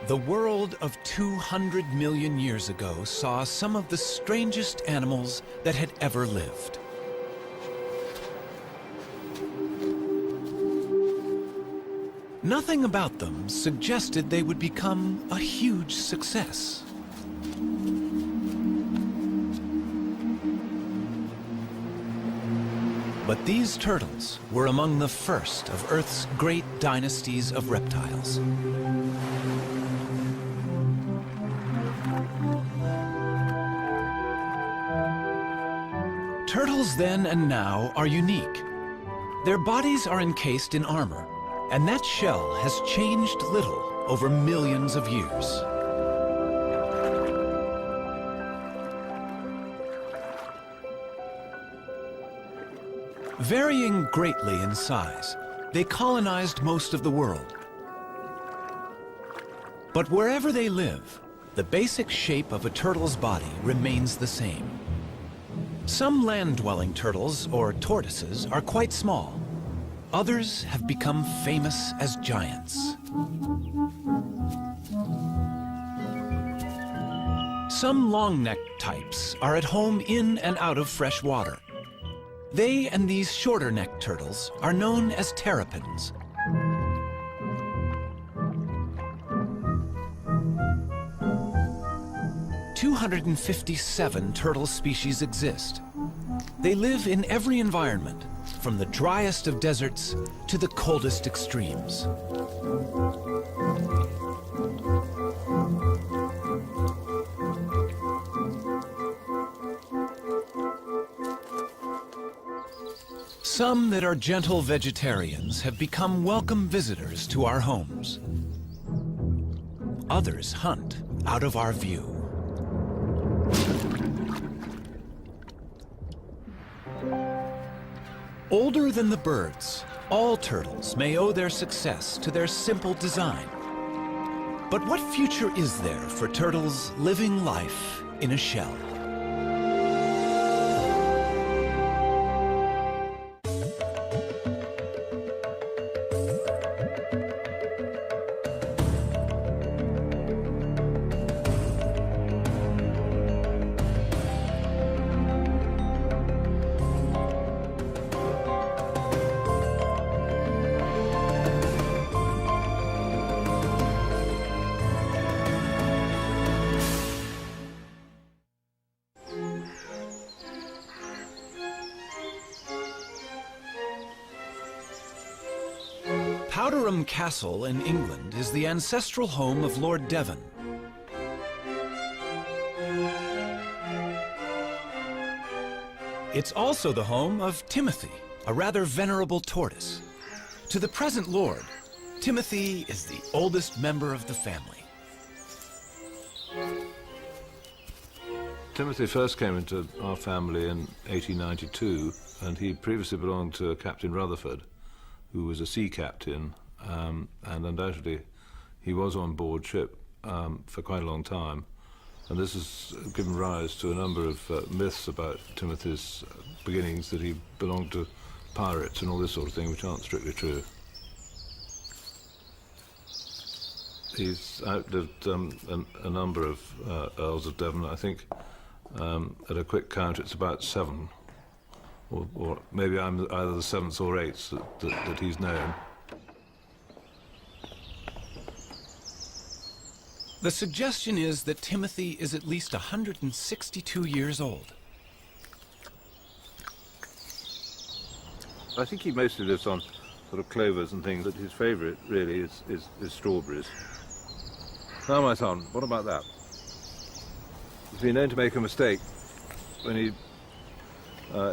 The world of 200 million years ago saw some of the strangest animals that had ever lived. Nothing about them suggested they would become a huge success. But these turtles were among the first of Earth's great dynasties of reptiles. Turtles then and now are unique. Their bodies are encased in armor, and that shell has changed little over millions of years. Varying greatly in size, they colonized most of the world. But wherever they live, the basic shape of a turtle's body remains the same. Some land-dwelling turtles, or tortoises, are quite small. Others have become famous as giants. Some long-necked types are at home in and out of fresh water. They and these shorter-necked turtles are known as terrapins. "257 turtle species exist. They live in every environment, from the driest of deserts to the coldest extremes. Some that are gentle vegetarians have become welcome visitors to our homes. Others hunt out of our view. Older than the birds, all turtles may owe their success to their simple design. But what future is there for turtles living life in a shell? Powderham Castle in England is the ancestral home of Lord Devon. It's also the home of Timothy, a rather venerable tortoise. To the present lord, Timothy is the oldest member of the family. Timothy first came into our family in 1892, and he previously belonged to Captain Rutherford, who was a sea captain, and undoubtedly he was on board ship for quite a long time. And this has given rise to a number of myths about Timothy's beginnings, that he belonged to pirates and all this sort of thing, which aren't strictly true. He's outlived a number of Earls of Devon. I think at a quick count it's about 7. Or maybe I'm either the 7th or 8th that he's known. The suggestion is that Timothy is at least 162 years old. I think he mostly lives on sort of clovers and things, but his favourite really is strawberries. Now, my son, what about that? He's been known to make a mistake when he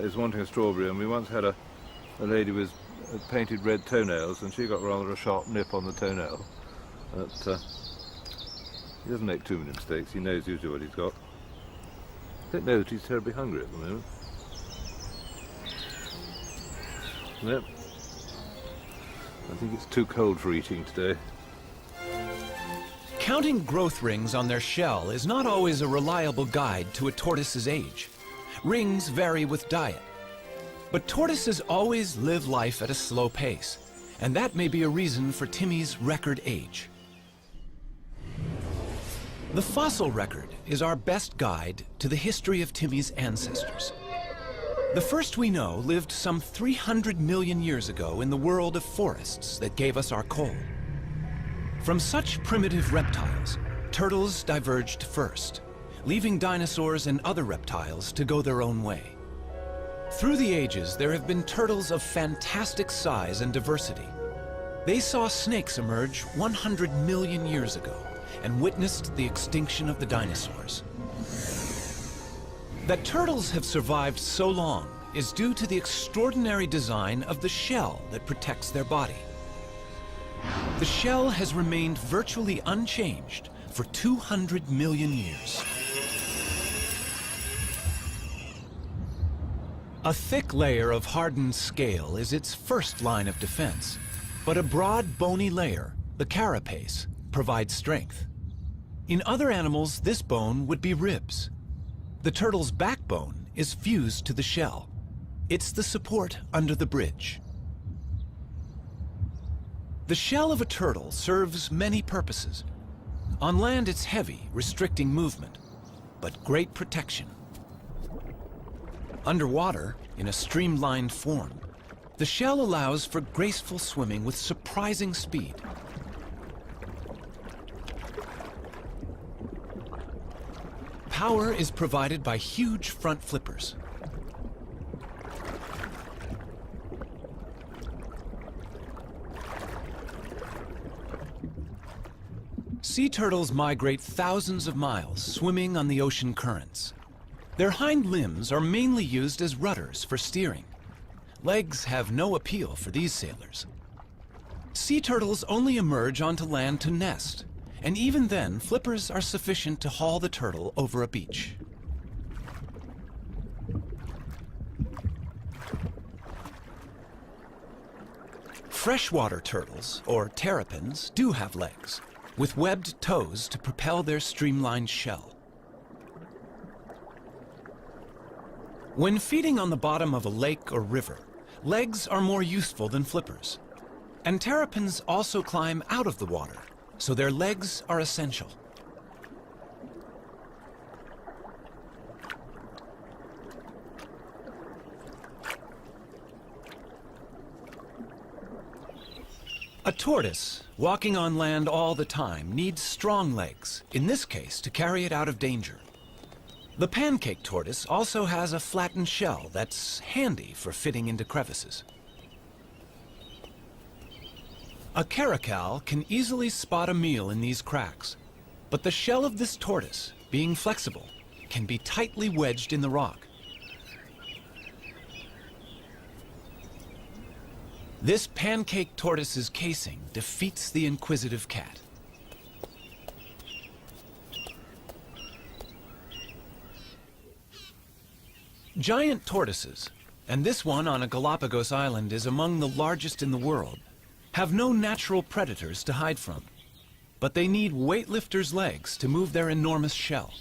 is wanting a strawberry, and we once had a lady with painted red toenails, and she got rather a sharp nip on the toenail. But he doesn't make too many mistakes. He knows usually what he's got. I don't know that he's terribly hungry at the moment. No. I think it's too cold for eating today. Counting growth rings on their shell is not always a reliable guide to a tortoise's age. Rings vary with diet. But tortoises always live life at a slow pace, and that may be a reason for Timmy's record age. The fossil record is our best guide to the history of Timmy's ancestors. The first we know lived some 300 million years ago in the world of forests that gave us our coal. From such primitive reptiles, turtles diverged first, leaving dinosaurs and other reptiles to go their own way. Through the ages, there have been turtles of fantastic size and diversity. They saw snakes emerge 100 million years ago and witnessed the extinction of the dinosaurs. That turtles have survived so long is due to the extraordinary design of the shell that protects their body. The shell has remained virtually unchanged for 200 million years. A thick layer of hardened scale is its first line of defense, but a broad, bony layer, the carapace, provides strength. In other animals, this bone would be ribs. The turtle's backbone is fused to the shell. It's the support under the bridge. The shell of a turtle serves many purposes. On land, it's heavy, restricting movement, but great protection. Underwater, in a streamlined form, the shell allows for graceful swimming with surprising speed. Power is provided by huge front flippers. Sea turtles migrate thousands of miles, swimming on the ocean currents. Their hind limbs are mainly used as rudders for steering. Legs have no appeal for these sailors. Sea turtles only emerge onto land to nest, and even then, flippers are sufficient to haul the turtle over a beach. Freshwater turtles, or terrapins, do have legs, with webbed toes to propel their streamlined shell. When feeding on the bottom of a lake or river, legs are more useful than flippers. And terrapins also climb out of the water, so their legs are essential. A tortoise, walking on land all the time, needs strong legs, in this case to carry it out of danger. The pancake tortoise also has a flattened shell that's handy for fitting into crevices. A caracal can easily spot a meal in these cracks, but the shell of this tortoise, being flexible, can be tightly wedged in the rock. This pancake tortoise's casing defeats the inquisitive cat. Giant tortoises, and this one on a Galapagos island is among the largest in the world, have no natural predators to hide from, but they need weightlifters' legs to move their enormous shell.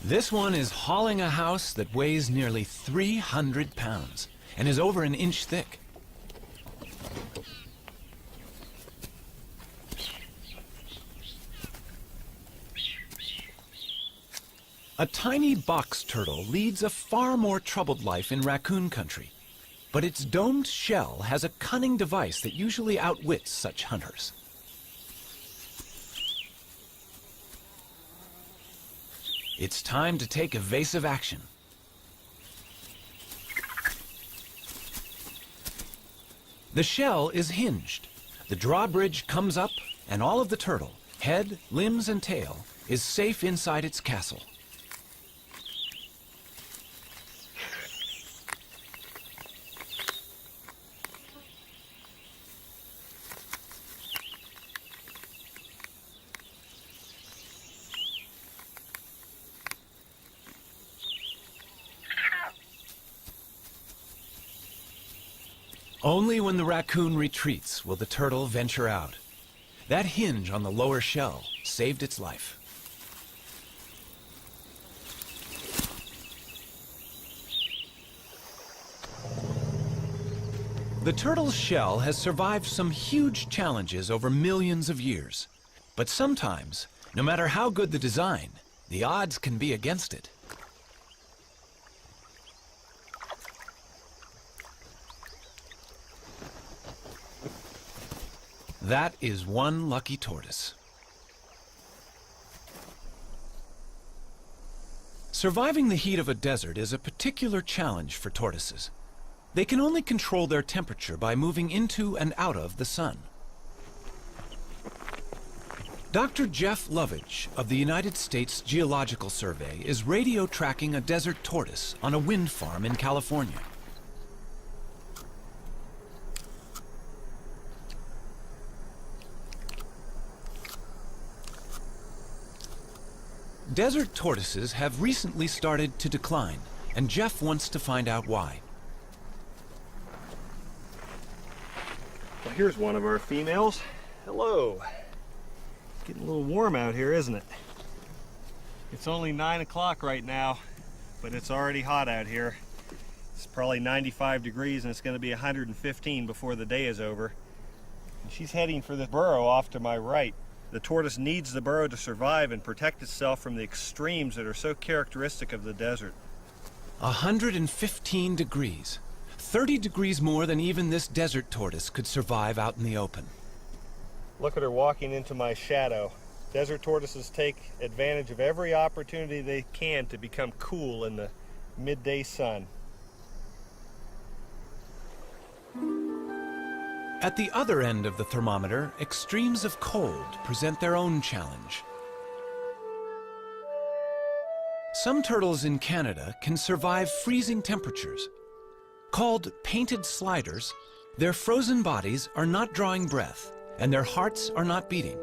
This one is hauling a house that weighs nearly 300 pounds and is over an inch thick. A tiny box turtle leads a far more troubled life in raccoon country, but its domed shell has a cunning device that usually outwits such hunters. It's time to take evasive action. The shell is hinged. The drawbridge comes up, and all of the turtle, head, limbs, and tail, is safe inside its castle. Only when the raccoon retreats will the turtle venture out. That hinge on the lower shell saved its life. The turtle's shell has survived some huge challenges over millions of years. But sometimes, no matter how good the design, the odds can be against it. That is one lucky tortoise. Surviving the heat of a desert is a particular challenge for tortoises. They can only control their temperature by moving into and out of the sun. Dr. Jeff Lovage of the United States Geological Survey is radio tracking a desert tortoise on a wind farm in California. Desert tortoises have recently started to decline, and Jeff wants to find out why. Well, here's one of our females. Hello. Getting a little warm out here, isn't it? It's only 9 o'clock right now, but it's already hot out here. It's probably 95 degrees and it's going to be 115 before the day is over. And she's heading for the burrow off to my right. The tortoise needs the burrow to survive and protect itself from the extremes that are so characteristic of the desert. 115 degrees. 30 degrees more than even this desert tortoise could survive out in the open. Look at her walking into my shadow. Desert tortoises take advantage of every opportunity they can to become cool in the midday sun. At the other end of the thermometer, extremes of cold present their own challenge. Some turtles in Canada can survive freezing temperatures. Called painted sliders, their frozen bodies are not drawing breath, and their hearts are not beating,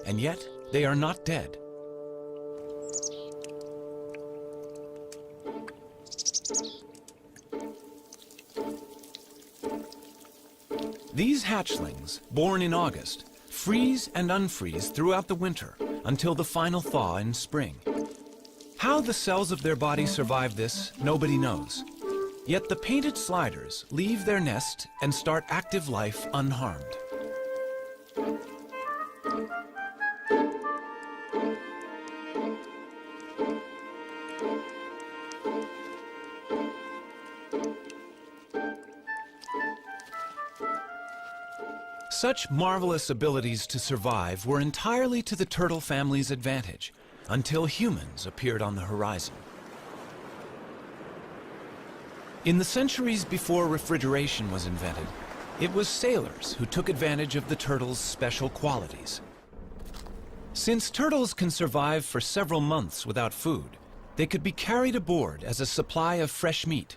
and yet they are not dead. These hatchlings, born in August, freeze and unfreeze throughout the winter until the final thaw in spring. How the cells of their body survive this, nobody knows. Yet the painted sliders leave their nest and start active life unharmed. Such marvelous abilities to survive were entirely to the turtle family's advantage, until humans appeared on the horizon. In the centuries before refrigeration was invented, it was sailors who took advantage of the turtle's special qualities. Since turtles can survive for several months without food, they could be carried aboard as a supply of fresh meat.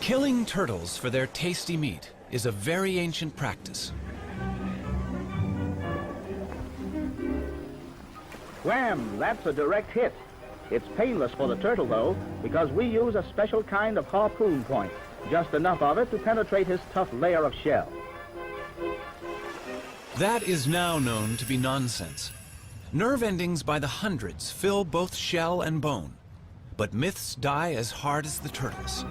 Killing turtles for their tasty meat is a very ancient practice. Wham! That's a direct hit. It's painless for the turtle, though, because we use a special kind of harpoon point, just enough of it to penetrate his tough layer of shell. That is now known to be nonsense. Nerve endings by the hundreds fill both shell and bone, but myths die as hard as the turtles.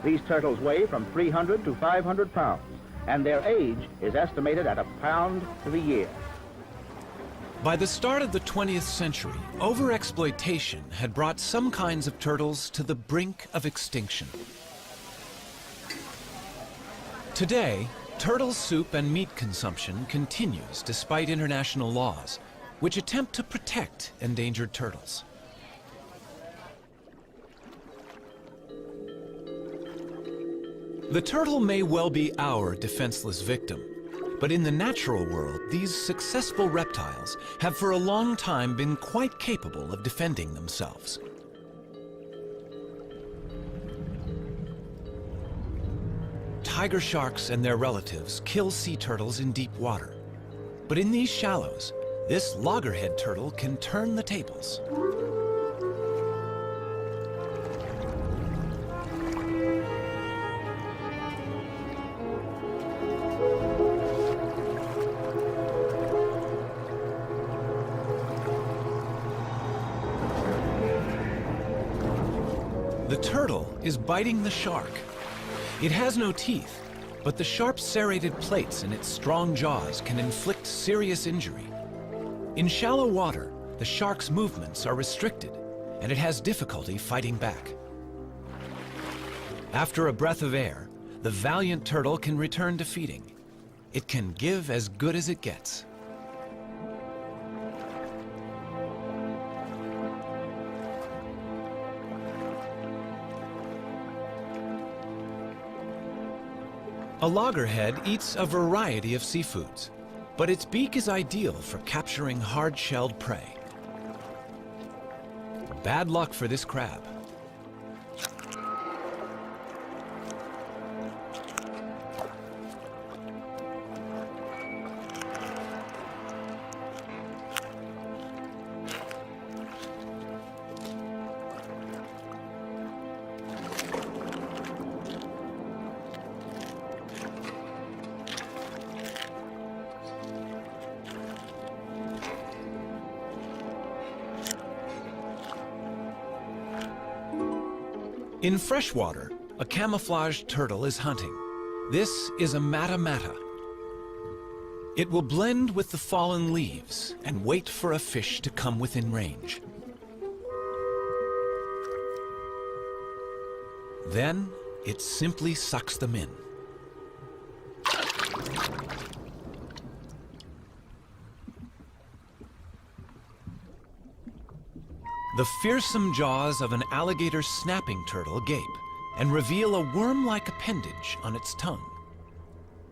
These turtles weigh from 300 to 500 pounds, and their age is estimated at 1 pound to the year. By the start of the 20th century, overexploitation had brought some kinds of turtles to the brink of extinction. Today, turtle soup and meat consumption continues despite international laws, which attempt to protect endangered turtles. The turtle may well be our defenseless victim, but in the natural world, these successful reptiles have for a long time been quite capable of defending themselves. Tiger sharks and their relatives kill sea turtles in deep water. But in these shallows, this loggerhead turtle can turn the tables. The turtle is biting the shark. It has no teeth, but the sharp serrated plates in its strong jaws can inflict serious injury. In shallow water, the shark's movements are restricted, and it has difficulty fighting back. After a breath of air, the valiant turtle can return to feeding. It can give as good as it gets. A loggerhead eats a variety of seafoods, but its beak is ideal for capturing hard-shelled prey. Bad luck for this crab. In freshwater, a camouflaged turtle is hunting. This is a mata-mata. It will blend with the fallen leaves and wait for a fish to come within range. Then, it simply sucks them in. The fearsome jaws of an alligator snapping turtle gape and reveal a worm-like appendage on its tongue.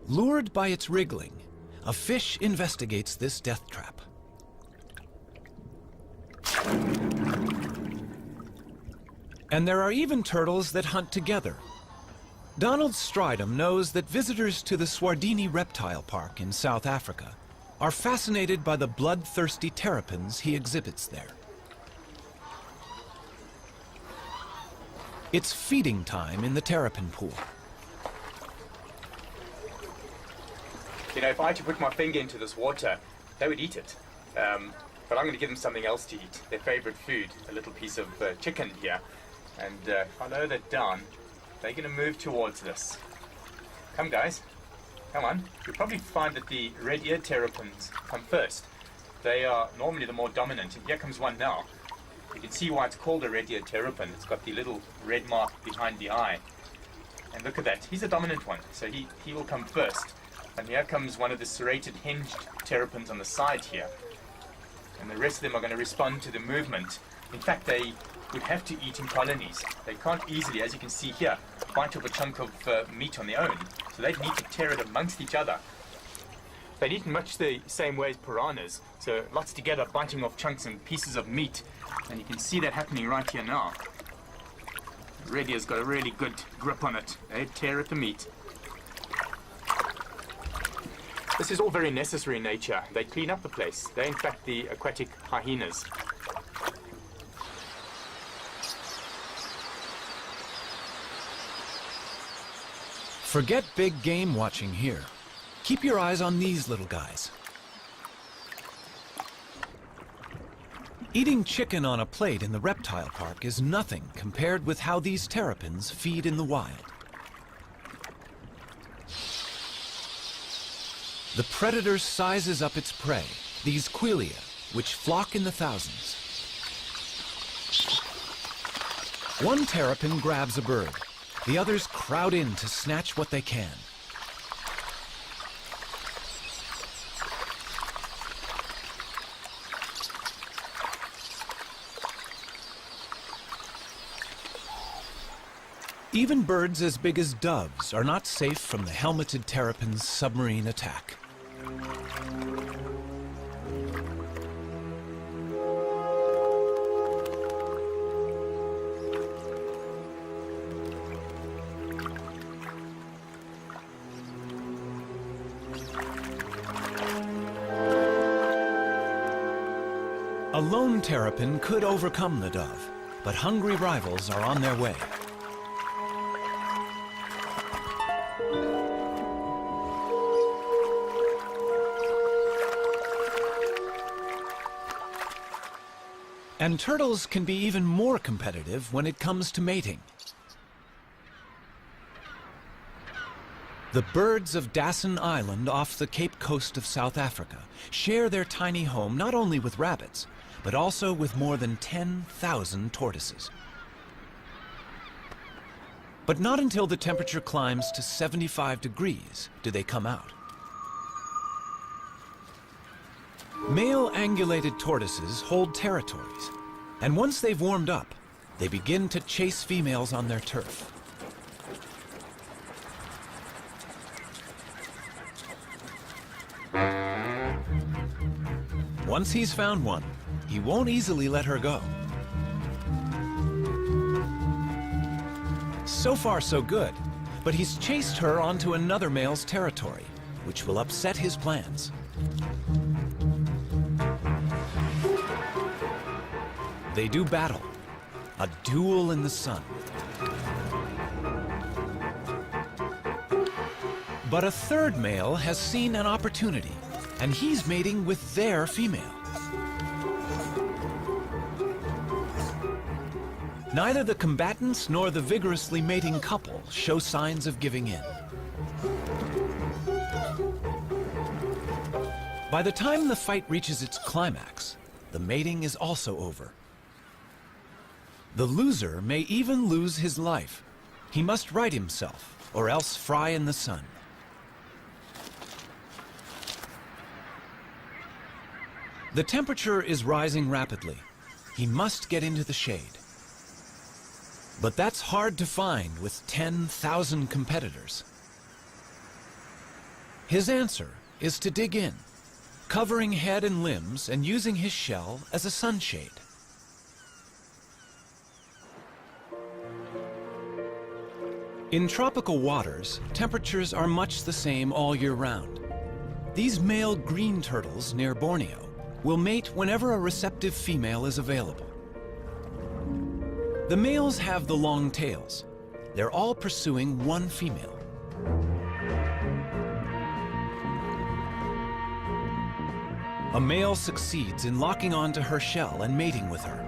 Lured by its wriggling, a fish investigates this death trap. And there are even turtles that hunt together. Donald Stridham knows that visitors to the Swardini Reptile Park in South Africa are fascinated by the bloodthirsty terrapins he exhibits there. It's feeding time in the terrapin pool. You know, if I had to put my finger into this water, they would eat it. But I'm going to give them something else to eat, their favorite food, a little piece of chicken here. And if I lower that down, they're going to move towards this. Come, guys. Come on. You'll probably find that the red-eared terrapins come first. They are normally the more dominant, and here comes one now. You can see why it's called a red-eared terrapin. It's got the little red mark behind the eye. And look at that. He's a dominant one, so he will come first. And here comes one of the serrated hinged terrapins on the side here. And the rest of them are going to respond to the movement. In fact, they would have to eat in colonies. They can't easily, as you can see here, bite off a chunk of meat on their own. So they'd need to tear it amongst each other. They'd eat in much the same way as piranhas. So lots together, biting off chunks and pieces of meat. And you can see that happening right here now. Red ear's got a really good grip on it. They tear at the meat. This is all very necessary in nature. They clean up the place. They're in fact the aquatic hyenas. Forget big game watching here. Keep your eyes on these little guys. Eating chicken on a plate in the reptile park is nothing compared with how these terrapins feed in the wild. The predator sizes up its prey, these quelea, which flock in the thousands. One terrapin grabs a bird. The others crowd in to snatch what they can. Even birds as big as doves are not safe from the helmeted terrapin's submarine attack. A lone terrapin could overcome the dove, but hungry rivals are on their way. And turtles can be even more competitive when it comes to mating. The birds of Dassin Island off the Cape Coast of South Africa share their tiny home not only with rabbits, but also with more than 10,000 tortoises. But not until the temperature climbs to 75 degrees do they come out. Male angulated tortoises hold territories, and once they've warmed up, they begin to chase females on their turf. Once he's found one, he won't easily let her go. So far, so good, but he's chased her onto another male's territory, which will upset his plans. They do battle, a duel in the sun. But a third male has seen an opportunity, and he's mating with their female. Neither the combatants nor the vigorously mating couple show signs of giving in. By the time the fight reaches its climax, the mating is also over. The loser may even lose his life. He must right himself, or else fry in the sun. The temperature is rising rapidly. He must get into the shade. But that's hard to find with 10,000 competitors. His answer is to dig in, covering head and limbs and using his shell as a sunshade. In tropical waters, temperatures are much the same all year round. These male green turtles near Borneo will mate whenever a receptive female is available. The males have the long tails. They're all pursuing one female. A male succeeds in locking onto her shell and mating with her.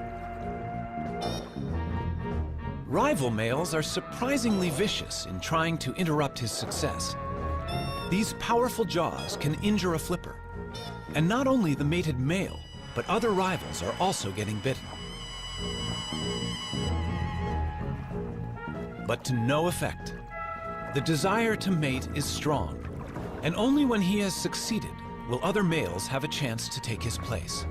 Rival males are surprisingly vicious in trying to interrupt his success. These powerful jaws can injure a flipper. And not only the mated male, but other rivals are also getting bitten. But to no effect. The desire to mate is strong, and only when he has succeeded will other males have a chance to take his place.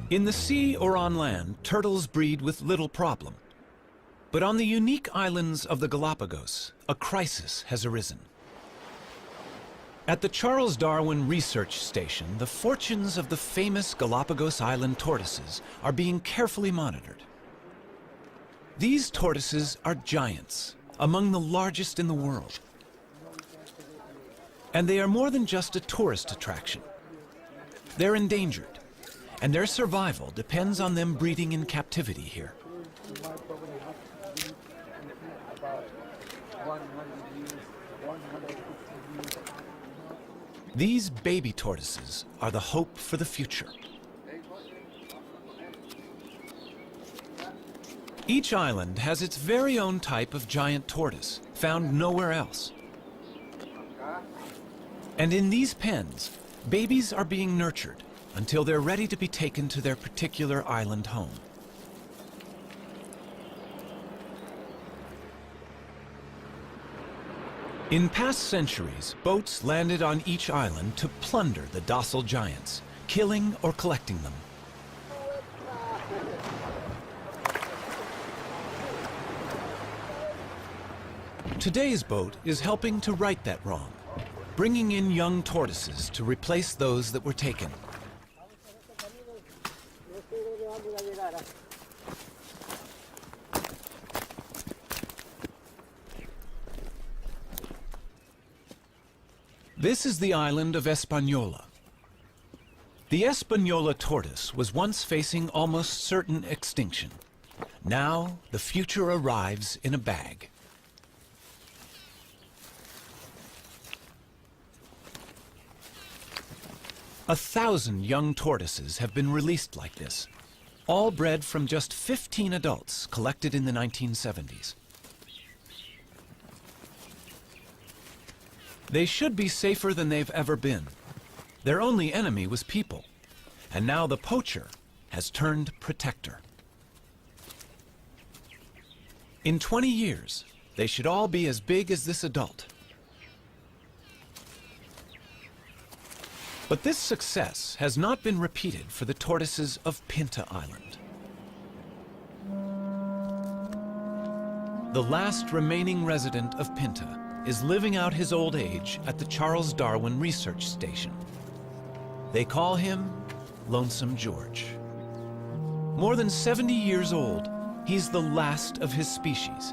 In the sea or on land, turtles breed with little problem. But on the unique islands of the Galapagos, a crisis has arisen. At the Charles Darwin Research Station, the fortunes of the famous Galapagos Island tortoises are being carefully monitored. These tortoises are giants, among the largest in the world. And they are more than just a tourist attraction. They're endangered, and their survival depends on them breeding in captivity here. These baby tortoises are the hope for the future. Each island has its very own type of giant tortoise, found nowhere else. And in these pens, babies are being nurtured until they're ready to be taken to their particular island home. In past centuries, boats landed on each island to plunder the docile giants, killing or collecting them. Today's boat is helping to right that wrong, bringing in young tortoises to replace those that were taken. This is the island of Hispaniola. The Hispaniola tortoise was once facing almost certain extinction. Now, the future arrives in a bag. A 1,000 young tortoises have been released like this, all bred from just 15 adults collected in the 1970s. They should be safer than they've ever been. Their only enemy was people, and now the poacher has turned protector. In 20 years, they should all be as big as this adult. But this success has not been repeated for the tortoises of Pinta Island. The last remaining resident of Pinta is living out his old age at the Charles Darwin Research Station. They call him Lonesome George. More than 70 years old, he's the last of his species.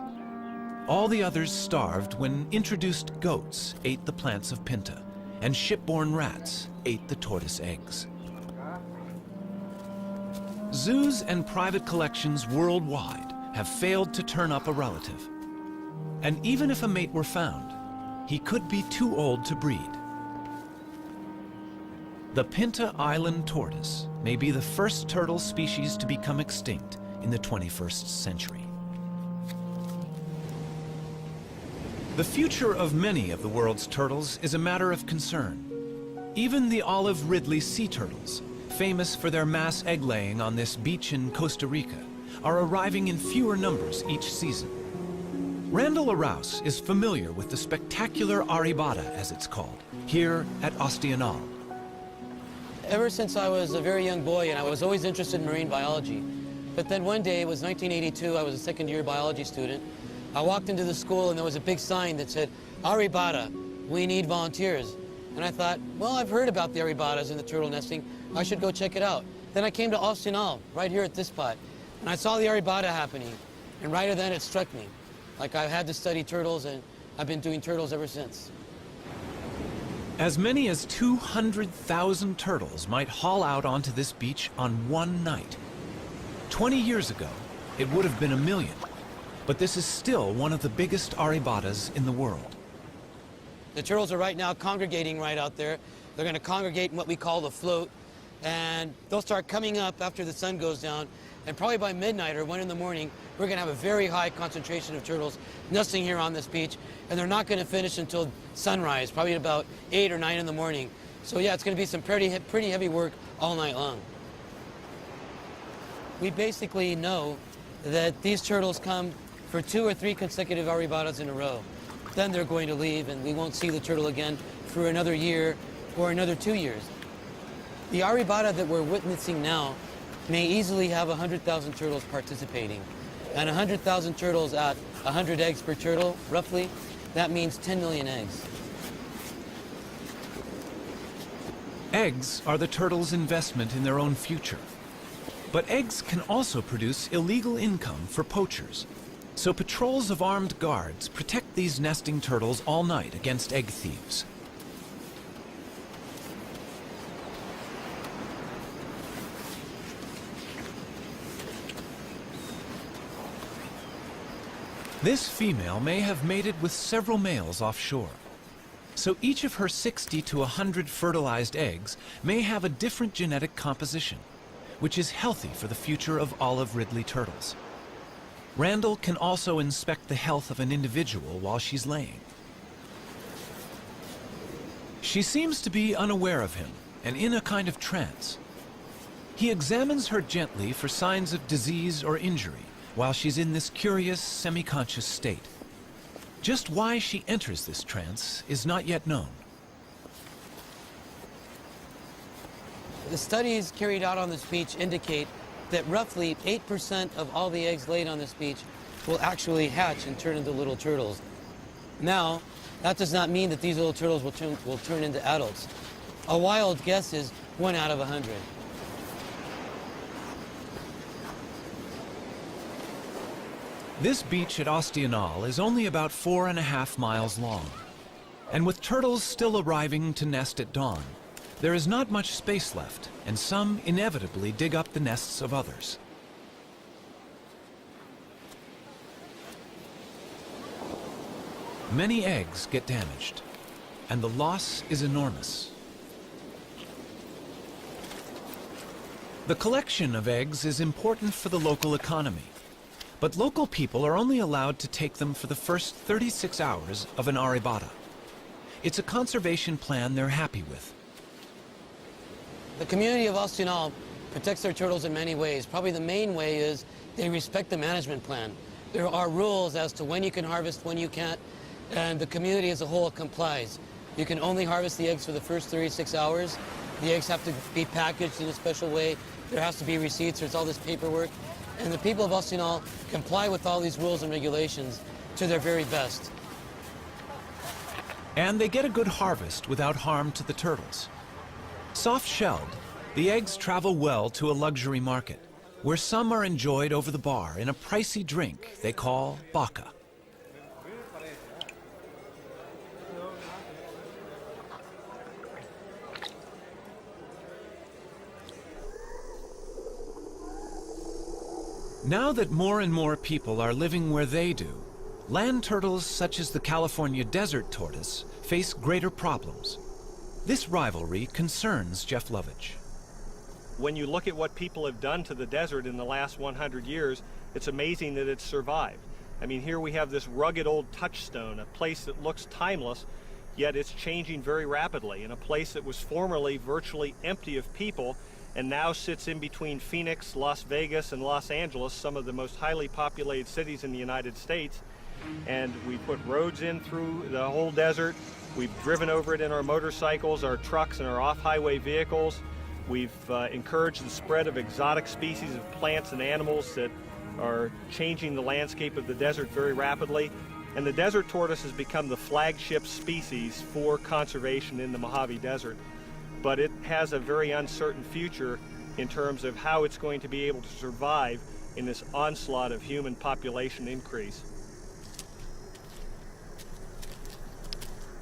All the others starved when introduced goats ate the plants of Pinta, and shipborne rats ate the tortoise eggs. Zoos and private collections worldwide have failed to turn up a relative. And even if a mate were found, he could be too old to breed. The Pinta Island tortoise may be the first turtle species to become extinct in the 21st century. The future of many of the world's turtles is a matter of concern. Even the olive Ridley sea turtles, famous for their mass egg-laying on this beach in Costa Rica, are arriving in fewer numbers each season. Randall Arouse is familiar with the spectacular aribata, as it's called, here at Ostianal. Ever since I was a very young boy, and I was always interested in marine biology. But then one day, it was 1982, I was a second-year biology student. I walked into the school and there was a big sign that said, Aribata, we need volunteers. And I thought, well, I've heard about the Aribatas and the turtle nesting. I should go check it out. Then I came to Ostianal, right here at this spot, and I saw the Aribata happening. And right then it struck me. Like I had to study turtles, and I've been doing turtles ever since. As many as 200,000 turtles might haul out onto this beach on one night. 20 years ago, it would have been 1 million. But this is still one of the biggest aribatas in the world. The turtles are right now congregating right out there. They're going to congregate in what we call the float, and they'll start coming up after the sun goes down, and probably by midnight or 1 in the morning, we're going to have a very high concentration of turtles nesting here on this beach, and they're not going to finish until sunrise, probably at about 8 or 9 in the morning. So yeah, it's going to be some pretty heavy work all night long. We basically know that these turtles come for 2 or 3 consecutive aribatas in a row. Then they're going to leave, and we won't see the turtle again for another year or another 2 years. The aribata that we're witnessing now may easily have 100,000 turtles participating. And 100,000 turtles at 100 eggs per turtle, roughly, that means 10 million eggs. Eggs are the turtles' investment in their own future. But eggs can also produce illegal income for poachers. So patrols of armed guards protect these nesting turtles all night against egg thieves. This female may have mated with several males offshore. So each of her 60 to 100 fertilized eggs may have a different genetic composition, which is healthy for the future of olive Ridley turtles. Randall can also inspect the health of an individual while she's laying. She seems to be unaware of him and in a kind of trance. He examines her gently for signs of disease or injury while she's in this curious, semi-conscious state. Just why she enters this trance is not yet known. The studies carried out on this beach indicate that roughly 8% of all the eggs laid on this beach will actually hatch and turn into little turtles. Now, that does not mean that these little turtles will turn into adults. A wild guess is 1 out of 100. This beach at Ostianal is only about 4.5 miles long. And with turtles still arriving to nest at dawn, there is not much space left, and some inevitably dig up the nests of others. Many eggs get damaged, and the loss is enormous. The collection of eggs is important for the local economy, but local people are only allowed to take them for the first 36 hours of an arribada. It's a conservation plan they're happy with. The community of Ostinal protects their turtles in many ways. Probably the main way is they respect the management plan. There are rules as to when you can harvest, when you can't, and the community as a whole complies. You can only harvest the eggs for the first 36 hours. The eggs have to be packaged in a special way. There has to be receipts. There's all this paperwork. And the people of Ostinal comply with all these rules and regulations to their very best. And they get a good harvest without harm to the turtles. Soft-shelled, the eggs travel well to a luxury market, where some are enjoyed over the bar in a pricey drink they call baka. Now that more and more people are living where they do, land turtles such as the California desert tortoise face greater problems. This rivalry concerns Jeff Lovich. When you look at what people have done to the desert in the last 100 years, it's amazing that it's survived. I mean, here we have this rugged old touchstone, a place that looks timeless, yet it's changing very rapidly, in a place that was formerly virtually empty of people and now sits in between Phoenix, Las Vegas, and Los Angeles, some of the most highly populated cities in the United States. And we put roads in through the whole desert. We've driven over it in our motorcycles, our trucks, and our off-highway vehicles. We've encouraged the spread of exotic species of plants and animals that are changing the landscape of the desert very rapidly. And the desert tortoise has become the flagship species for conservation in the Mojave Desert. But it has a very uncertain future in terms of how it's going to be able to survive in this onslaught of human population increase.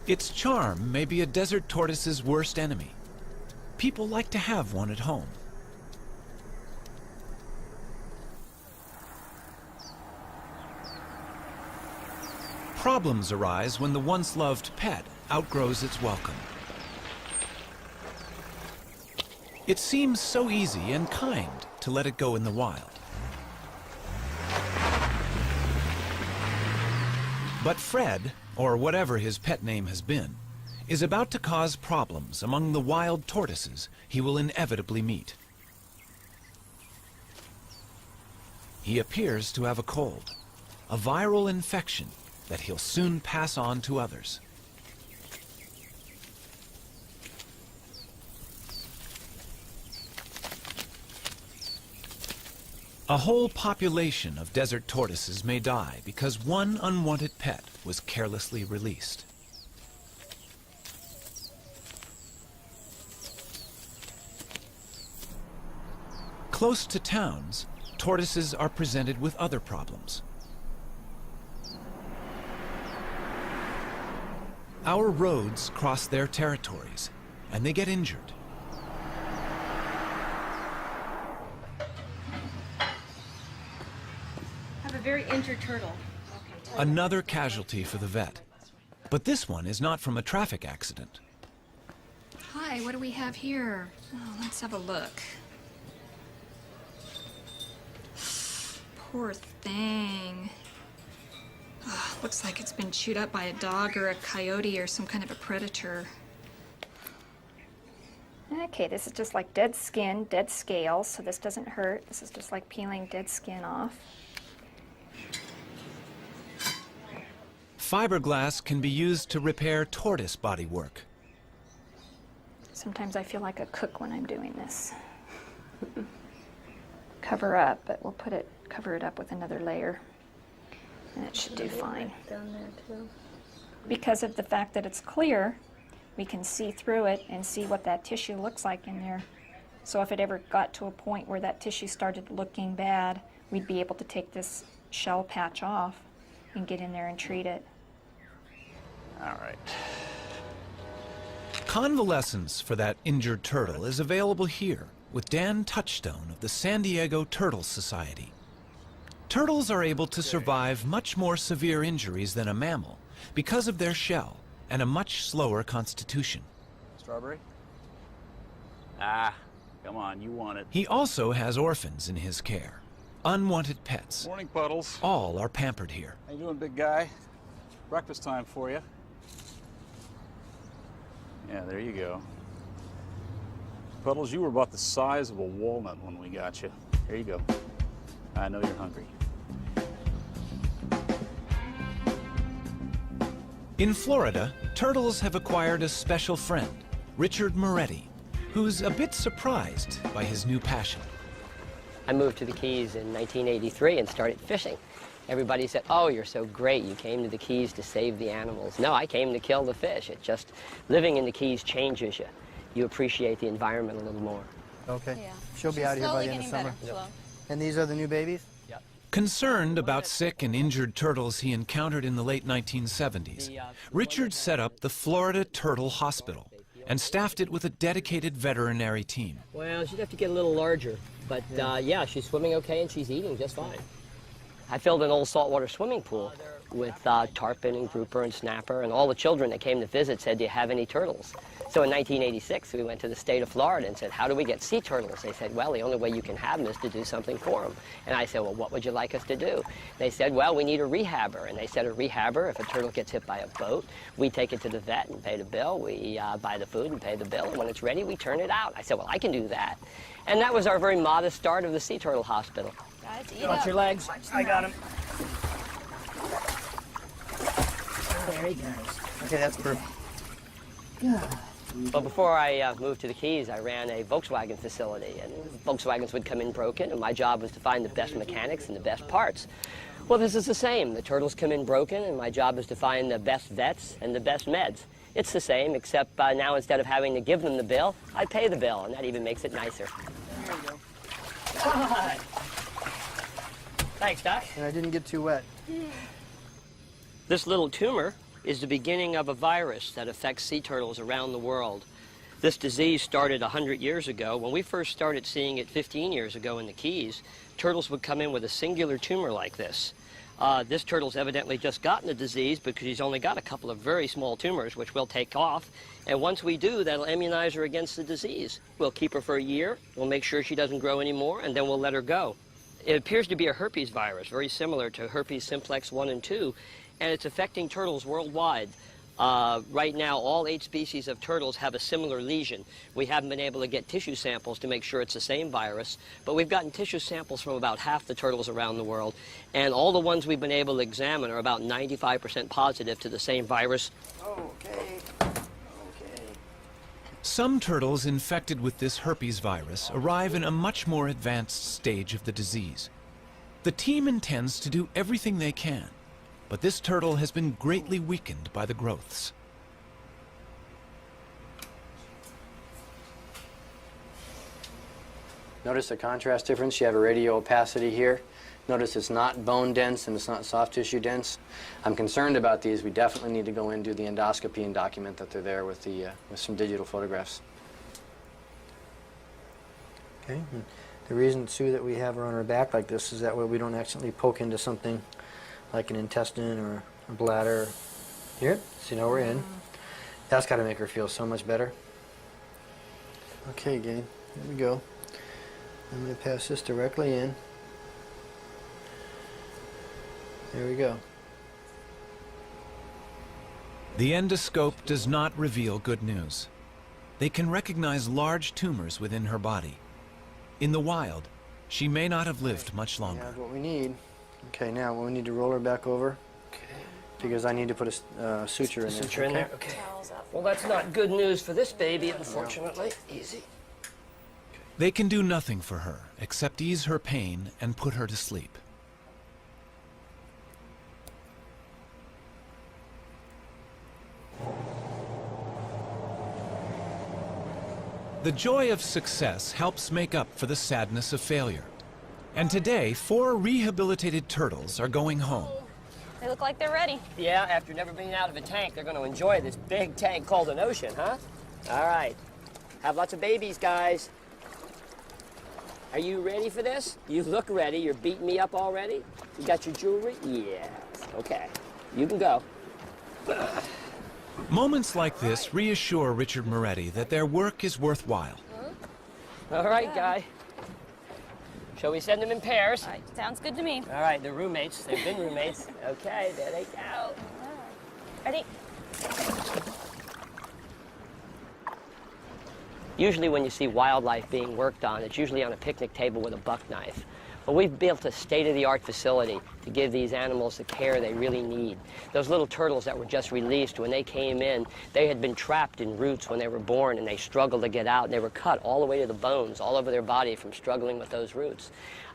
Its charm may be a desert tortoise's worst enemy. People like to have one at home. Problems arise when the once loved pet outgrows its welcome. It seems so easy and kind to let it go in the wild. But Fred, or whatever his pet name has been, is about to cause problems among the wild tortoises he will inevitably meet. He appears to have a cold, a viral infection that he'll soon pass on to others. A whole population of desert tortoises may die because one unwanted pet was carelessly released. Close to towns, tortoises are presented with other problems. Our roads cross their territories, and they get injured. Very injured turtle. Another casualty for the vet. But this one is not from a traffic accident. Hi, what do we have here? Oh, let's have a look. Poor thing. Oh, looks like it's been chewed up by a dog or a coyote or some kind of a predator. Okay, this is just like dead skin, dead scales, so this doesn't hurt. This is just like peeling dead skin off. Fiberglass can be used to repair tortoise bodywork. Sometimes I feel like a cook when I'm doing this. Cover up, but we'll cover it up with another layer, and it should do fine. Down there too. Because of the fact that it's clear, we can see through it and see what that tissue looks like in there. So if it ever got to a point where that tissue started looking bad, we'd be able to take this shell patch off and get in there and treat it. All right. Convalescence for that injured turtle is available here with Dan Touchstone of the San Diego Turtle Society. Turtles are able to survive much more severe injuries than a mammal because of their shell and a much slower constitution. Strawberry? Ah, come on, you want it. He also has orphans in his care, unwanted pets. Morning, Puddles. All are pampered here. How you doing, big guy? Breakfast time for you. Yeah, there you go. Puddles, you were about the size of a walnut when we got you. Here you go. I know you're hungry. In Florida, turtles have acquired a special friend, Richard Moretti, who's a bit surprised by his new passion. I moved to the Keys in 1983 and started fishing. Everybody said, oh, you're so great, you came to the Keys to save the animals. No, I came to kill the fish. It just, living in the Keys changes you. You appreciate the environment a little more. Okay. Yeah. She'll be out here by the end of summer. And these are the new babies? Concerned about sick and injured turtles he encountered in the late 1970s, Richard set up the Florida Turtle Hospital and staffed it with a dedicated veterinary team. Well, she'd have to get a little larger, but yeah, she's swimming okay and she's eating just fine. I filled an old saltwater swimming pool with tarpon and grouper and snapper, and all the children that came to visit said, do you have any turtles? So in 1986, we went to the state of Florida and said, how do we get sea turtles? They said, well, the only way you can have them is to do something for them. And I said, well, what would you like us to do? They said, well, we need a rehabber. And they said, a rehabber, if a turtle gets hit by a boat, we take it to the vet and pay the bill. We buy the food and pay the bill. And when it's ready, we turn it out. I said, well, I can do that. And that was our very modest start of the Sea Turtle Hospital. Guys, eat Watch up. your legs. I got him. There he goes. Okay, that's perfect. Well, before I moved to the Keys, I ran a Volkswagen facility, and Volkswagens would come in broken, and my job was to find the best mechanics and the best parts. Well, this is the same. The turtles come in broken, and my job is to find the best vets and the best meds. It's the same, except now instead of having to give them the bill, I pay the bill, and that even makes it nicer. There you go. God. Thanks, Doc. And I didn't get too wet. This little tumor is the beginning of a virus that affects sea turtles around the world. This disease started 100 years ago. When we first started seeing it 15 years ago in the Keys, turtles would come in with a singular tumor like this. This turtle's evidently just gotten the disease because he's only got a couple of very small tumors, which we'll take off. And once we do, that'll immunize her against the disease. We'll keep her for a year, we'll make sure she doesn't grow anymore, and then we'll let her go. It appears to be a herpes virus, very similar to herpes simplex 1 and 2, and it's affecting turtles worldwide. Right now, all 8 species of turtles have a similar lesion. We haven't been able to get tissue samples to make sure it's the same virus, but we've gotten tissue samples from about half the turtles around the world, and all the ones we've been able to examine are about 95% positive to the same virus. Okay. Some turtles infected with this herpes virus arrive in a much more advanced stage of the disease. The team intends to do everything they can, but this turtle has been greatly weakened by the growths. Notice the contrast difference. You have a radio opacity here. Notice it's not bone dense and it's not soft tissue dense. I'm concerned about these. We definitely need to go in and do the endoscopy and document that they're there with some digital photographs. Okay. And the reason, Sue, that we have her on her back like this is that way we don't accidentally poke into something like an intestine or a bladder. Here, so you know we're in. That's got to make her feel so much better. Okay, gang, here we go. I'm going to pass this directly in. There we go. The endoscope does not reveal good news. They can recognize large tumors within her body. In the wild, she may not have lived much We longer. have what we need. Okay, now we need to roll her back over. Okay. Because I need to put a suture in there. Suture in there? Okay. Well, that's not good news for this baby, unfortunately. Easy. They can do nothing for her except ease her pain and put her to sleep. The joy of success helps make up for the sadness of failure. And today, 4 rehabilitated turtles are going home. They look like they're ready. Yeah, after never being out of a tank, they're going to enjoy this big tank called an ocean, huh? All right. Have lots of babies, guys. Are you ready for this? You look ready. You're beating me up already? You got your jewelry? Yes. Okay. You can go. Moments like this reassure Richard Moretti that their work is worthwhile. All right, Guy. Shall we send them in pairs? All right, sounds good to me. All right, they're roommates. They've been roommates. Okay, there they go. Ready? Usually when you see wildlife being worked on, it's usually on a picnic table with a buck knife. But we've built a state-of-the-art facility to give these animals the care they really need. Those little turtles that were just released, when they came in, they had been trapped in roots when they were born, and they struggled to get out, and they were cut all the way to the bones, all over their body from struggling with those roots.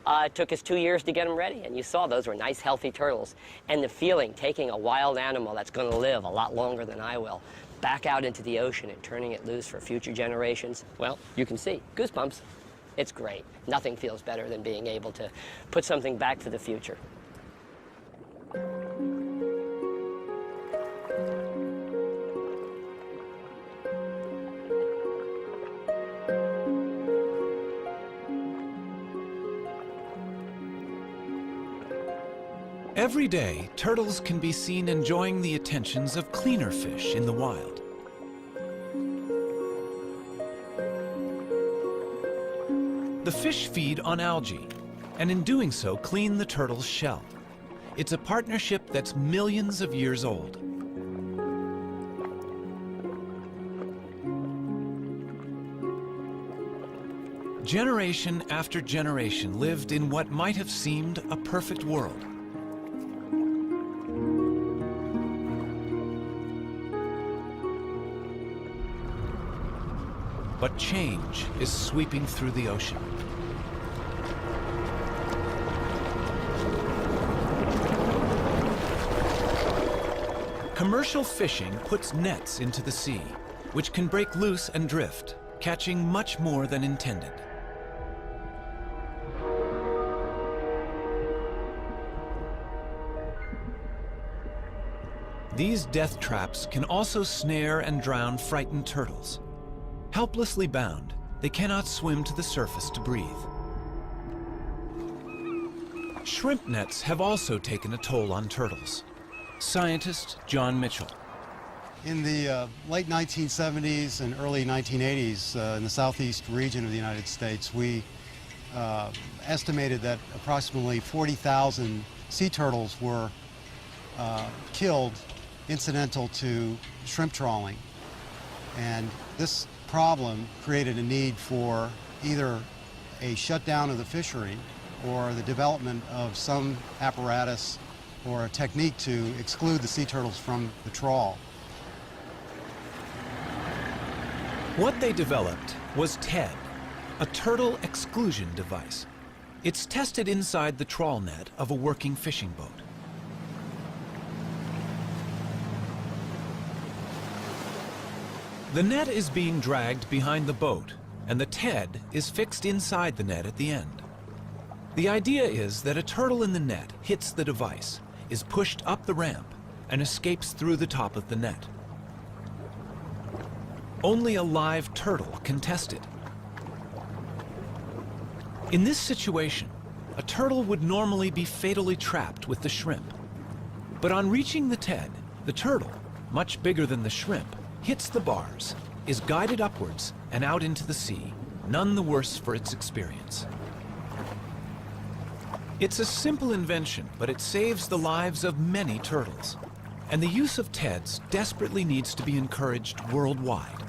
It took us 2 years to get them ready, and you saw those were nice, healthy turtles. And the feeling, taking a wild animal that's going to live a lot longer than I will, back out into the ocean and turning it loose for future generations, well, you can see, goosebumps. It's great. Nothing feels better than being able to put something back for the future. Every day, turtles can be seen enjoying the attentions of cleaner fish in the wild. The fish feed on algae, and in doing so, clean the turtle's shell. It's a partnership that's millions of years old. Generation after generation lived in what might have seemed a perfect world. But change is sweeping through the ocean. Commercial fishing puts nets into the sea, which can break loose and drift, catching much more than intended. These death traps can also snare and drown frightened turtles. Helplessly bound, they cannot swim to the surface to breathe. Shrimp nets have also taken a toll on turtles. Scientist John Mitchell. In the late 1970s and early 1980s in the southeast region of the United States, we estimated that approximately 40,000 sea turtles were killed incidental to shrimp trawling. And this problem created a need for either a shutdown of the fishery or the development of some apparatus or a technique to exclude the sea turtles from the trawl. What they developed was TED, a turtle exclusion device. It's tested inside the trawl net of a working fishing boat. The net is being dragged behind the boat, and the TED is fixed inside the net at the end. The idea is that a turtle in the net hits the device, is pushed up the ramp, and escapes through the top of the net. Only a live turtle can test it. In this situation, a turtle would normally be fatally trapped with the shrimp. But on reaching the TED, the turtle, much bigger than the shrimp, hits the bars, is guided upwards and out into the sea, none the worse for its experience. It's a simple invention, but it saves the lives of many turtles. And the use of TEDs desperately needs to be encouraged worldwide.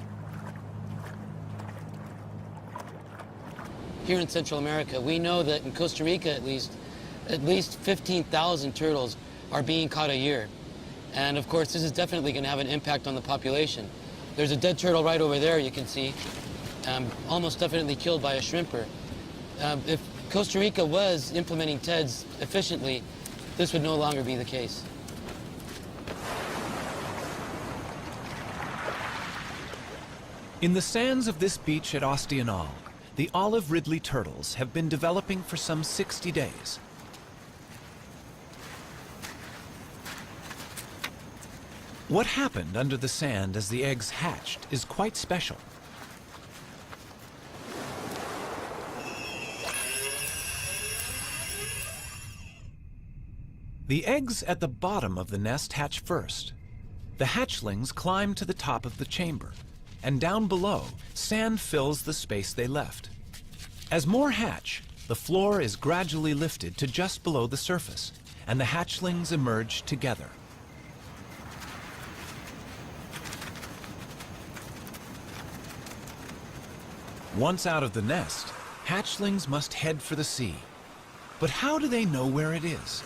Here in Central America, we know that in Costa Rica at least 15,000 turtles are being caught a year. And of course, this is definitely going to have an impact on the population. There's a dead turtle right over there, you can see, almost definitely killed by a shrimper. If Costa Rica was implementing TEDs efficiently, this would no longer be the case. In the sands of this beach at Ostional, the olive ridley turtles have been developing for some 60 days. What happened under the sand as the eggs hatched is quite special. The eggs at the bottom of the nest hatch first. The hatchlings climb to the top of the chamber, and down below, sand fills the space they left. As more hatch, the floor is gradually lifted to just below the surface, and the hatchlings emerge together. Once out of the nest, hatchlings must head for the sea. But how do they know where it is?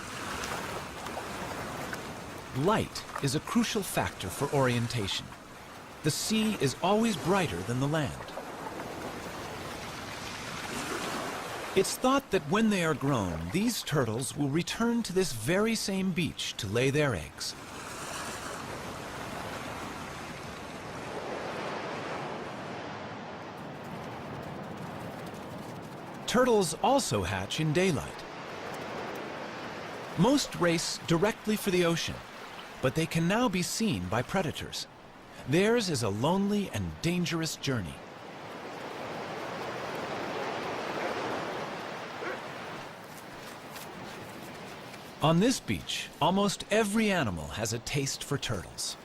Light is a crucial factor for orientation. The sea is always brighter than the land. It's thought that when they are grown, these turtles will return to this very same beach to lay their eggs. Turtles also hatch in daylight. Most race directly for the ocean, but they can now be seen by predators. Theirs is a lonely and dangerous journey. On this beach, almost every animal has a taste for turtles.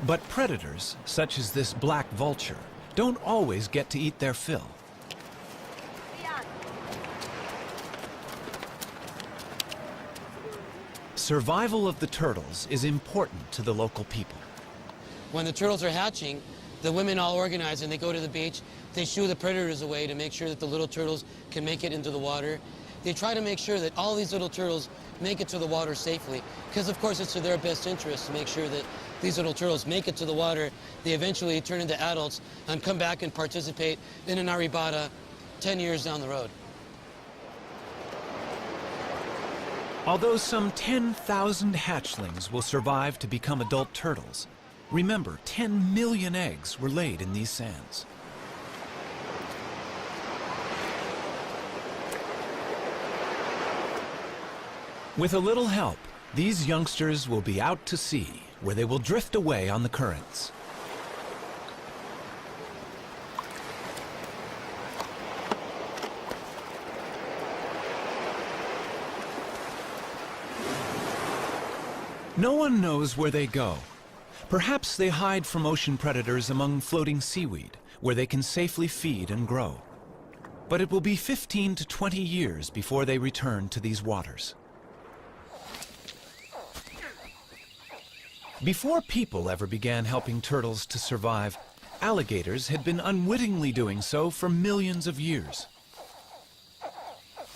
But predators, such as this black vulture, don't always get to eat their fill. Survival of the turtles is important to the local people. When the turtles are hatching, the women all organize and they go to the beach. They shoo the predators away to make sure that the little turtles can make it into the water. They try to make sure that all these little turtles make it to the water safely, because of course it's to their best interest to make sure that these little turtles make it to the water. They eventually turn into adults and come back and participate in an arribada 10 years down the road. Although some 10,000 hatchlings will survive to become adult turtles, remember 10 million eggs were laid in these sands. With a little help, these youngsters will be out to sea, where they will drift away on the currents. No one knows where they go. Perhaps they hide from ocean predators among floating seaweed, where they can safely feed and grow. But it will be 15 to 20 years before they return to these waters. Before people ever began helping turtles to survive, alligators had been unwittingly doing so for millions of years.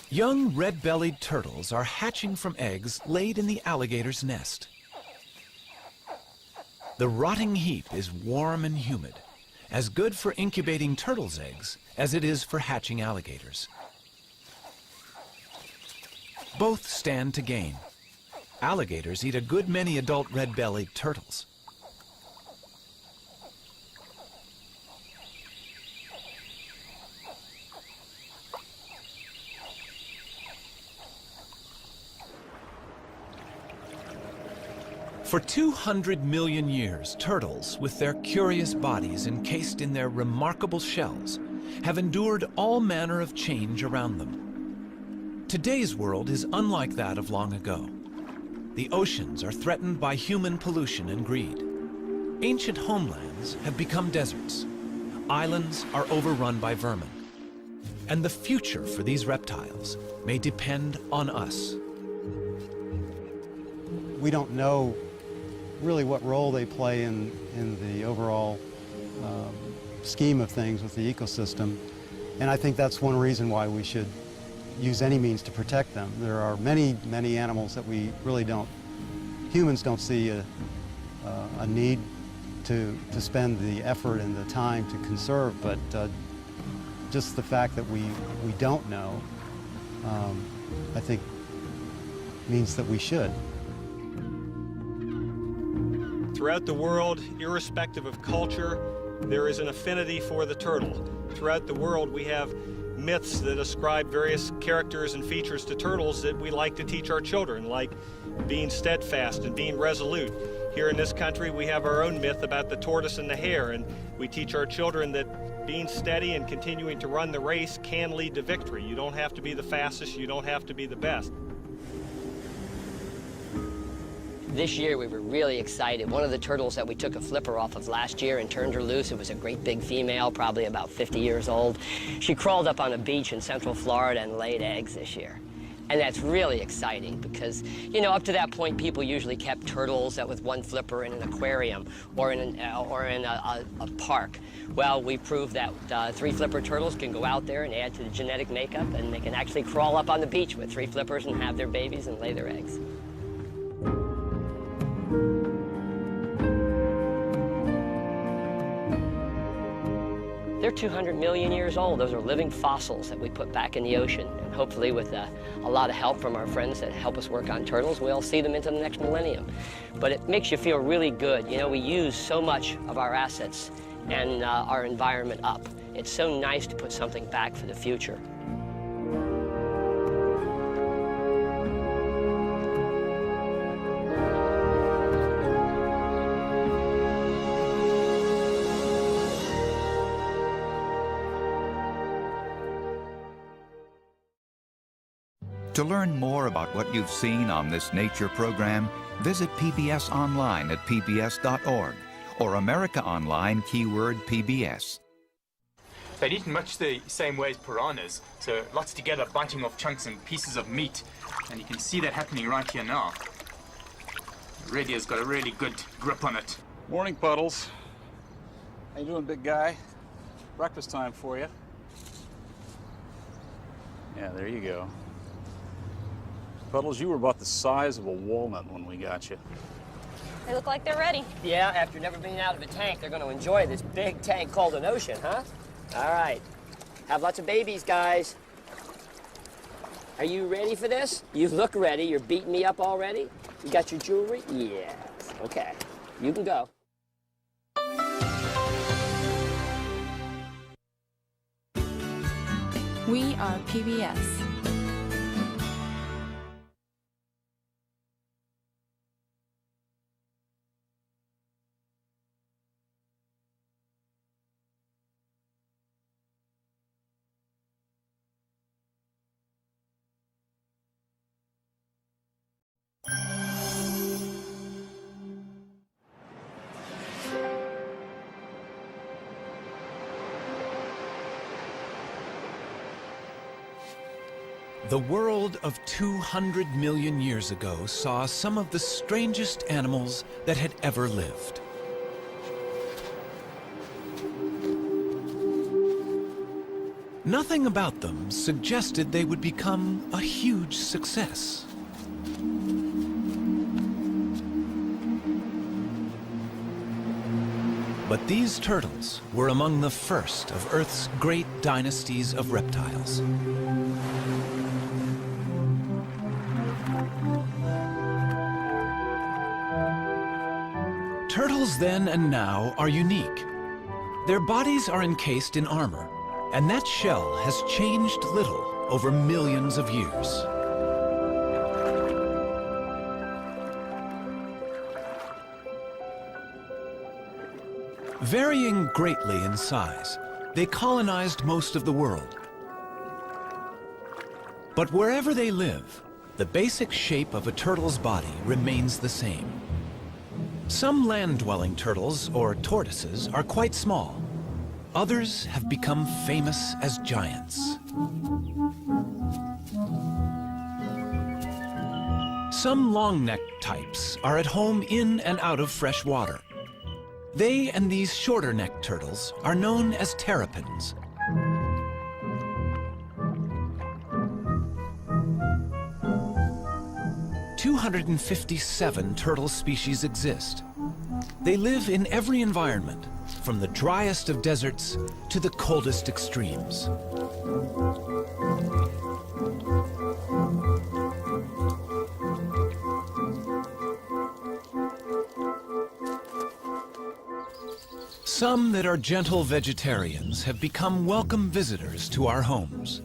Young red-bellied turtles are hatching from eggs laid in the alligator's nest. The rotting heap is warm and humid, as good for incubating turtles' eggs as it is for hatching alligators. Both stand to gain. Alligators eat a good many adult red-bellied turtles. For 200 million years, turtles, with their curious bodies encased in their remarkable shells, have endured all manner of change around them. Today's world is unlike that of long ago. The oceans are threatened by human pollution and greed. Ancient homelands have become deserts. Islands are overrun by vermin. And the future for these reptiles may depend on us. We don't know really what role they play in the overall scheme of things with the ecosystem. And I think that's one reason why we should use any means to protect them. There are many, many animals that we really don't, humans don't see a need to spend the effort and the time to conserve, but just the fact that we don't know, I think means that we should. Throughout the world, irrespective of culture, there is an affinity for the turtle. Throughout the world, we have myths that ascribe various characters and features to turtles that we like to teach our children, like being steadfast and being resolute. Here in this country, we have our own myth about the tortoise and the hare, and we teach our children that being steady and continuing to run the race can lead to victory. You don't have to be the fastest, you don't have to be the best. This year we were really excited. One of the turtles that we took a flipper off of last year and turned her loose, it was a great big female, probably about 50 years old. She crawled up on a beach in Central Florida and laid eggs this year. And that's really exciting because, you know, up to that point, people usually kept turtles with one flipper in an aquarium or in a park. Well, we proved that 3 flipper turtles can go out there and add to the genetic makeup, and they can actually crawl up on the beach with 3 flippers and have their babies and lay their eggs. They're 200 million years old. Those are living fossils that we put back in the ocean. And hopefully with a lot of help from our friends that help us work on turtles, we'll see them into the next millennium. But it makes you feel really good. You know, we use so much of our assets and our environment up. It's so nice to put something back for the future. To learn more about what you've seen on this nature program, visit PBS online at pbs.org or America Online keyword PBS. They'd eaten much the same way as piranhas, so lots together, biting off chunks and pieces of meat. And you can see that happening right here now. The radio's got a really good grip on it. Morning, Puddles. How you doing, big guy? Breakfast time for you. Yeah, there you go. Puddles, you were about the size of a walnut when we got you. They look like they're ready. Yeah, after never being out of a tank, they're going to enjoy this big tank called an ocean, huh? All right. Have lots of babies, guys. Are you ready for this? You look ready. You're beating me up already? You got your jewelry? Yes. Okay. You can go. We are PBS. The world of 200 million years ago saw some of the strangest animals that had ever lived. Nothing about them suggested they would become a huge success. But these turtles were among the first of Earth's great dynasties of reptiles. Turtles then and now are unique. Their bodies are encased in armor, and that shell has changed little over millions of years. Varying greatly in size, they colonized most of the world. But wherever they live, the basic shape of a turtle's body remains the same. Some land-dwelling turtles, or tortoises, are quite small. Others have become famous as giants. Some long-necked types are at home in and out of fresh water. They and these shorter-necked turtles are known as terrapins. "257 turtle species exist. They live in every environment, from the driest of deserts to the coldest extremes. Some that are gentle vegetarians have become welcome visitors to our homes.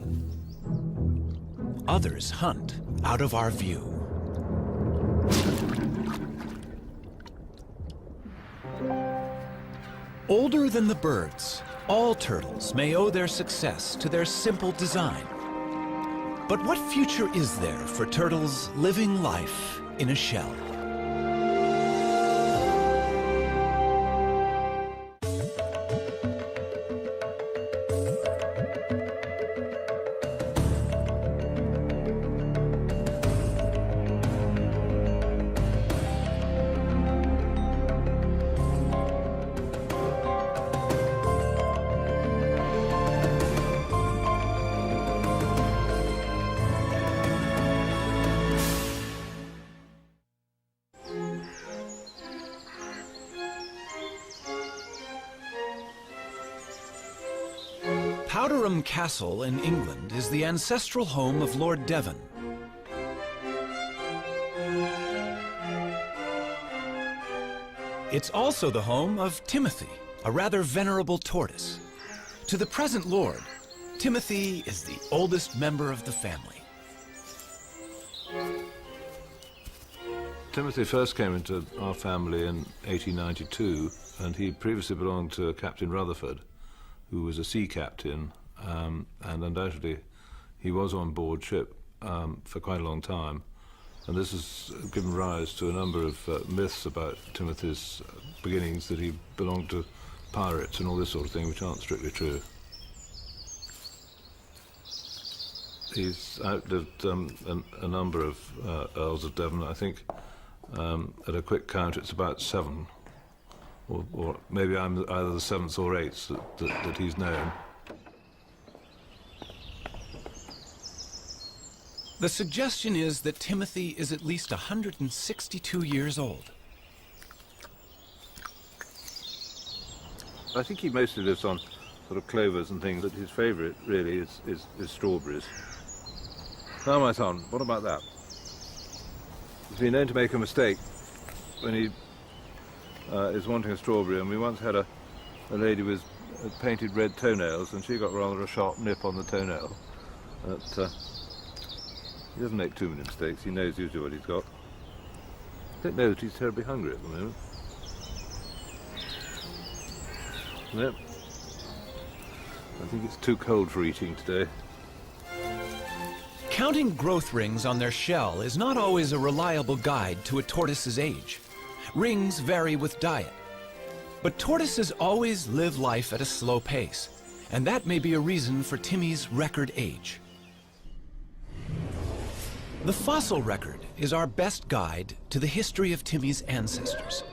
Others hunt out of our view. Older than the birds, all turtles may owe their success to their simple design. But what future is there for turtles living life in a shell? Powderham Castle in England is the ancestral home of Lord Devon. It's also the home of Timothy, a rather venerable tortoise. To the present lord, Timothy is the oldest member of the family. Timothy first came into our family in 1892, and he previously belonged to Captain Rutherford, who was a sea captain, and undoubtedly he was on board ship for quite a long time. And this has given rise to a number of myths about Timothy's beginnings, that he belonged to pirates and all this sort of thing, which aren't strictly true. He's outlived a number of Earls of Devon. I think at a quick count it's about 7. Or maybe I'm either the 7th or 8th that he's known. The suggestion is that Timothy is at least 162 years old. I think he mostly lives on sort of clovers and things, but his favourite really is strawberries. Now, my son, what about that? He's been known to make a mistake when he is wanting a strawberry, and we once had a lady with painted red toenails, and she got rather a sharp nip on the toenail. But he doesn't make too many mistakes. He knows usually what he's got. I don't know that he's terribly hungry at the moment. Yep. I think it's too cold for eating today. Counting growth rings on their shell is not always a reliable guide to a tortoise's age. Rings vary with diet. But tortoises always live life at a slow pace, and that may be a reason for Timmy's record age. The fossil record is our best guide to the history of Timmy's ancestors.